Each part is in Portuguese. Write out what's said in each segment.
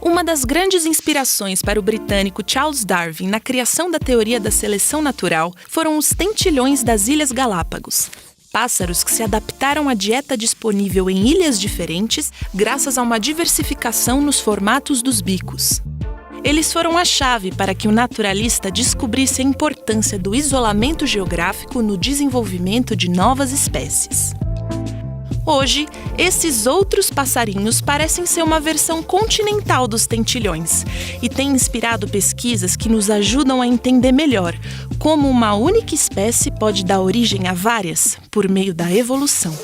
Uma das grandes inspirações para o britânico Charles Darwin na criação da teoria da seleção natural foram os tentilhões das Ilhas Galápagos. Pássaros que se adaptaram à dieta disponível em ilhas diferentes graças a uma diversificação nos formatos dos bicos. Eles foram a chave para que o naturalista descobrisse a importância do isolamento geográfico no desenvolvimento de novas espécies. Hoje, esses outros passarinhos parecem ser uma versão continental dos tentilhões e têm inspirado pesquisas que nos ajudam a entender melhor como uma única espécie pode dar origem a várias por meio da evolução.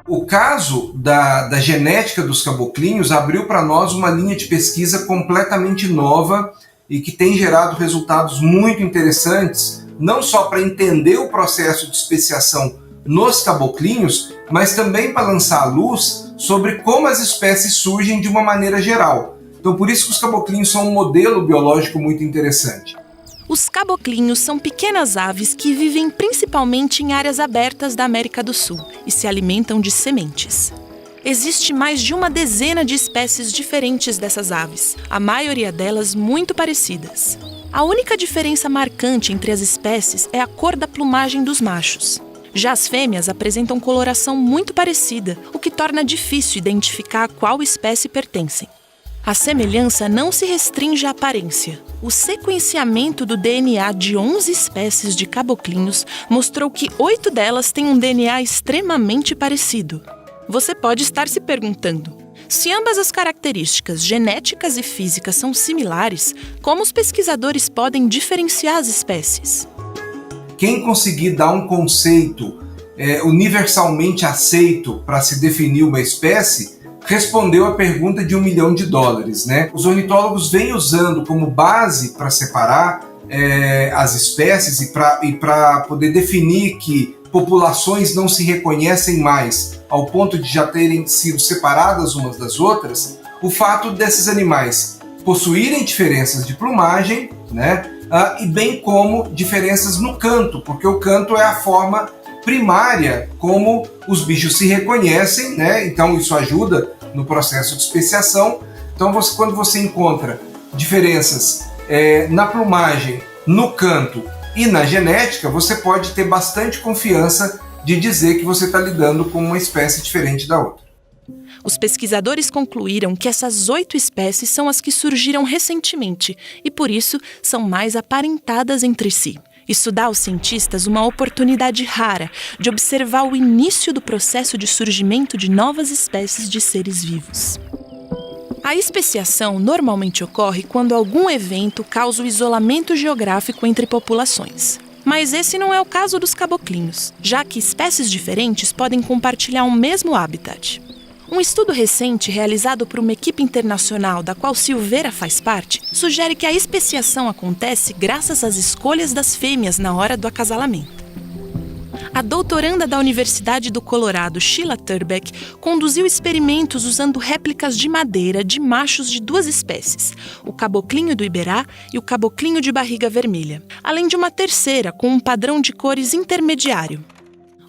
O caso da genética dos caboclinhos abriu para nós uma linha de pesquisa completamente nova e que tem gerado resultados muito interessantes, não só para entender o processo de especiação nos caboclinhos, mas também para lançar a luz sobre como as espécies surgem de uma maneira geral. Então, por isso que os caboclinhos são um modelo biológico muito interessante. Os caboclinhos são pequenas aves que vivem principalmente em áreas abertas da América do Sul e se alimentam de sementes. Existe mais de uma dezena de espécies diferentes dessas aves, a maioria delas muito parecidas. A única diferença marcante entre as espécies é a cor da plumagem dos machos. Já as fêmeas apresentam coloração muito parecida, o que torna difícil identificar a qual espécie pertencem. A semelhança não se restringe à aparência. O sequenciamento do DNA de 11 espécies de caboclinhos mostrou que 8 delas têm um DNA extremamente parecido. Você pode estar se perguntando, se ambas as características genéticas e físicas são similares, como os pesquisadores podem diferenciar as espécies? Quem conseguir dar um conceito universalmente aceito para se definir uma espécie, respondeu a pergunta de $1 milhão, né? Os ornitólogos vêm usando como base para separar as espécies e para poder definir que populações não se reconhecem mais ao ponto de já terem sido separadas umas das outras, o fato desses animais possuírem diferenças de plumagem, né? E bem como diferenças no canto, porque o canto é a forma primária como os bichos se reconhecem, né? Então isso ajuda no processo de especiação. Então quando você encontra diferenças na plumagem, no canto e na genética, você pode ter bastante confiança de dizer que você está lidando com uma espécie diferente da outra. Os pesquisadores concluíram que essas 8 espécies são as que surgiram recentemente e, por isso, são mais aparentadas entre si. Isso dá aos cientistas uma oportunidade rara de observar o início do processo de surgimento de novas espécies de seres vivos. A especiação normalmente ocorre quando algum evento causa o isolamento geográfico entre populações. Mas esse não é o caso dos caboclinhos, já que espécies diferentes podem compartilhar um mesmo habitat. Um estudo recente realizado por uma equipe internacional da qual Silveira faz parte sugere que a especiação acontece graças às escolhas das fêmeas na hora do acasalamento. A doutoranda da Universidade do Colorado, Sheila Turbeck, conduziu experimentos usando réplicas de madeira de machos de 2 espécies, o caboclinho do Iberá e o caboclinho de barriga vermelha, além de uma terceira com um padrão de cores intermediário.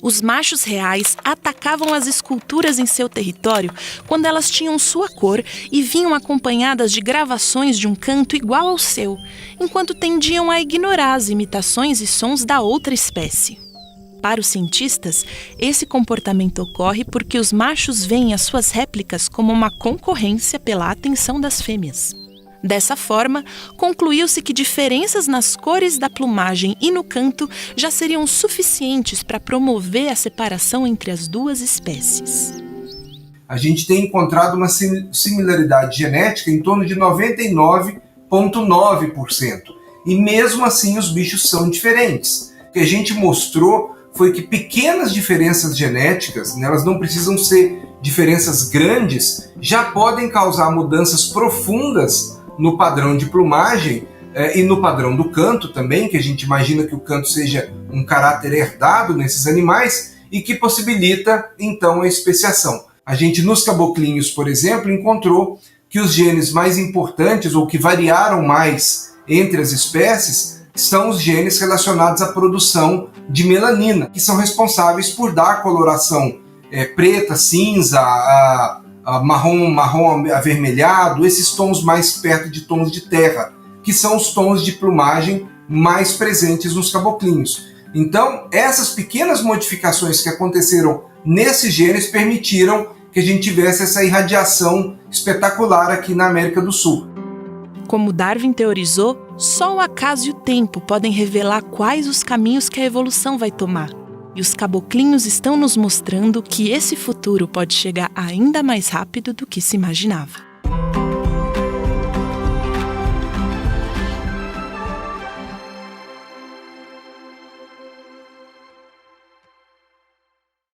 Os machos reais atacavam as esculturas em seu território quando elas tinham sua cor e vinham acompanhadas de gravações de um canto igual ao seu, enquanto tendiam a ignorar as imitações e sons da outra espécie. Para os cientistas, esse comportamento ocorre porque os machos veem as suas réplicas como uma concorrência pela atenção das fêmeas. Dessa forma, concluiu-se que diferenças nas cores da plumagem e no canto já seriam suficientes para promover a separação entre as 2 espécies. A gente tem encontrado uma similaridade genética em torno de 99,9%. E mesmo assim os bichos são diferentes. O que a gente mostrou foi que pequenas diferenças genéticas, elas não precisam ser diferenças grandes, já podem causar mudanças profundas no padrão de plumagem e no padrão do canto também, que a gente imagina que o canto seja um caráter herdado nesses animais e que possibilita, então, a especiação. A gente, nos caboclinhos, por exemplo, encontrou que os genes mais importantes ou que variaram mais entre as espécies são os genes relacionados à produção de melanina, que são responsáveis por dar a coloração preta, cinza, marrom avermelhado, esses tons mais perto de tons de terra, que são os tons de plumagem mais presentes nos caboclinhos. Então, essas pequenas modificações que aconteceram nesses genes permitiram que a gente tivesse essa irradiação espetacular aqui na América do Sul. Como Darwin teorizou, só o acaso e o tempo podem revelar quais os caminhos que a evolução vai tomar. E os caboclinhos estão nos mostrando que esse futuro pode chegar ainda mais rápido do que se imaginava.